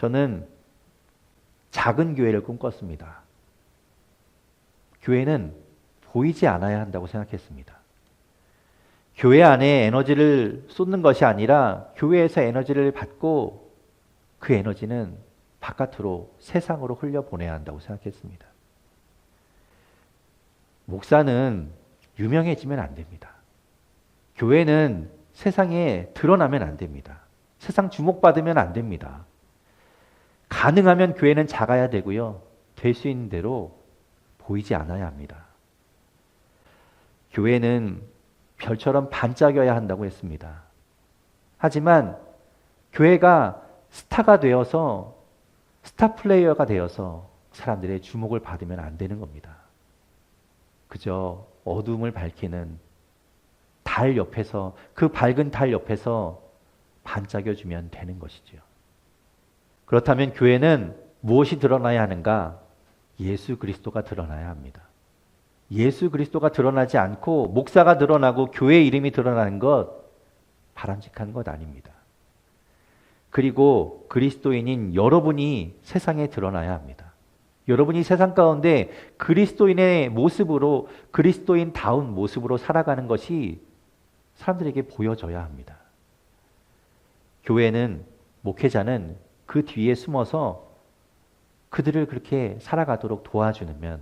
저는 작은 교회를 꿈꿨습니다. 교회는 보이지 않아야 한다고 생각했습니다. 교회 안에 에너지를 쏟는 것이 아니라 교회에서 에너지를 받고 그 에너지는 바깥으로 세상으로 흘려보내야 한다고 생각했습니다. 목사는 유명해지면 안 됩니다. 교회는 세상에 드러나면 안 됩니다. 세상 주목받으면 안 됩니다. 가능하면 교회는 작아야 되고요. 될 수 있는 대로 보이지 않아야 합니다. 교회는 별처럼 반짝여야 한다고 했습니다. 하지만 교회가 스타가 되어서 스타 플레이어가 되어서 사람들의 주목을 받으면 안 되는 겁니다. 그저 어둠을 밝히는 달 옆에서 그 밝은 달 옆에서 반짝여주면 되는 것이죠. 그렇다면 교회는 무엇이 드러나야 하는가? 예수 그리스도가 드러나야 합니다. 예수 그리스도가 드러나지 않고 목사가 드러나고 교회 이름이 드러나는 것 바람직한 것 아닙니다. 그리고 그리스도인인 여러분이 세상에 드러나야 합니다. 여러분이 세상 가운데 그리스도인의 모습으로 그리스도인다운 모습으로 살아가는 것이 사람들에게 보여져야 합니다. 교회는 목회자는 그 뒤에 숨어서 그들을 그렇게 살아가도록 도와주면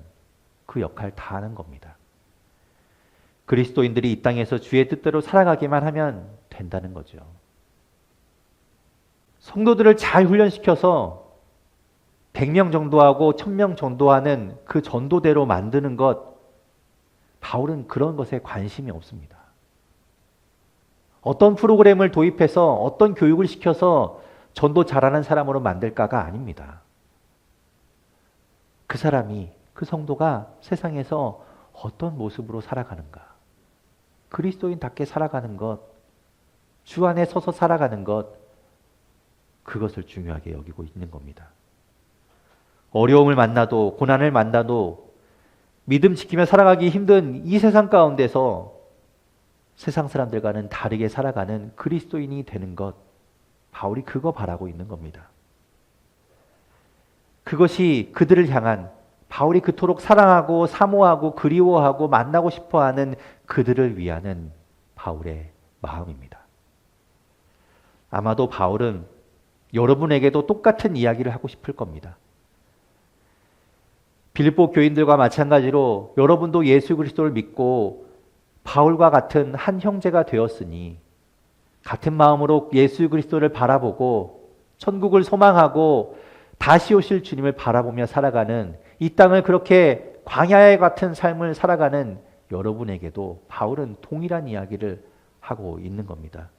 그 역할 다 하는 겁니다. 그리스도인들이 이 땅에서 주의 뜻대로 살아가기만 하면 된다는 거죠. 성도들을 잘 훈련시켜서 100명 정도 하고 1000명 정도 하는 그 전도대로 만드는 것, 바울은 그런 것에 관심이 없습니다. 어떤 프로그램을 도입해서 어떤 교육을 시켜서 전도 잘하는 사람으로 만들까가 아닙니다. 그 사람이, 그 성도가 세상에서 어떤 모습으로 살아가는가, 그리스도인답게 살아가는 것, 주 안에 서서 살아가는 것, 그것을 중요하게 여기고 있는 겁니다. 어려움을 만나도 고난을 만나도 믿음 지키며 살아가기 힘든 이 세상 가운데서 세상 사람들과는 다르게 살아가는 그리스도인이 되는 것, 바울이 그거 바라고 있는 겁니다. 그것이 그들을 향한, 바울이 그토록 사랑하고 사모하고 그리워하고 만나고 싶어하는 그들을 위하는 바울의 마음입니다. 아마도 바울은 여러분에게도 똑같은 이야기를 하고 싶을 겁니다. 빌립보 교인들과 마찬가지로 여러분도 예수 그리스도를 믿고 바울과 같은 한 형제가 되었으니 같은 마음으로 예수 그리스도를 바라보고 천국을 소망하고 다시 오실 주님을 바라보며 살아가는, 이 땅을 그렇게 광야에 같은 삶을 살아가는 여러분에게도 바울은 동일한 이야기를 하고 있는 겁니다.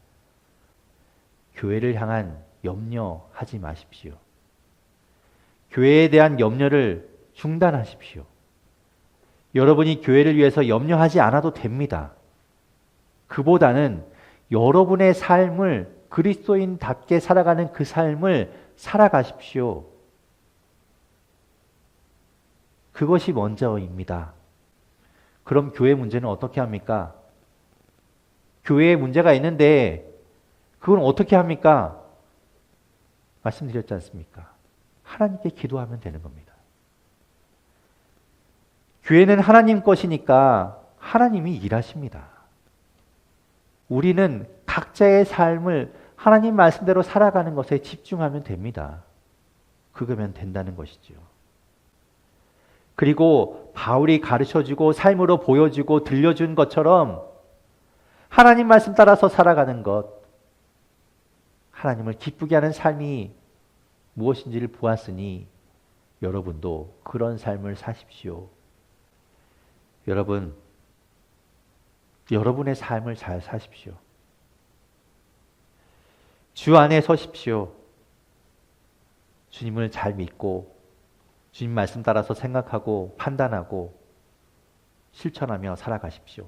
교회를 향한 염려하지 마십시오. 교회에 대한 염려를 중단하십시오. 여러분이 교회를 위해서 염려하지 않아도 됩니다. 그보다는 여러분의 삶을 그리스도인답게 살아가는 그 삶을 살아가십시오. 그것이 먼저입니다. 그럼 교회 문제는 어떻게 합니까? 교회에 문제가 있는데 그건 어떻게 합니까? 말씀드렸지 않습니까? 하나님께 기도하면 되는 겁니다. 교회는 하나님 것이니까 하나님이 일하십니다. 우리는 각자의 삶을 하나님 말씀대로 살아가는 것에 집중하면 됩니다. 그거면 된다는 것이죠. 그리고 바울이 가르쳐주고 삶으로 보여주고 들려준 것처럼 하나님 말씀 따라서 살아가는 것, 하나님을 기쁘게 하는 삶이 무엇인지를 보았으니 여러분도 그런 삶을 사십시오. 여러분, 여러분의 삶을 잘 사십시오. 주 안에 서십시오. 주님을 잘 믿고 주님 말씀 따라서 생각하고 판단하고 실천하며 살아가십시오.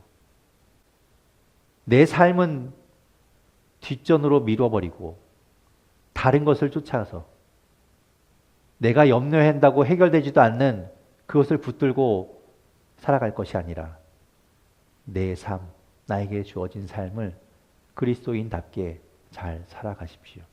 내 삶은 뒷전으로 미뤄버리고 다른 것을 쫓아서 내가 염려한다고 해결되지도 않는 그것을 붙들고 살아갈 것이 아니라 내 삶, 나에게 주어진 삶을 그리스도인답게 잘 살아가십시오.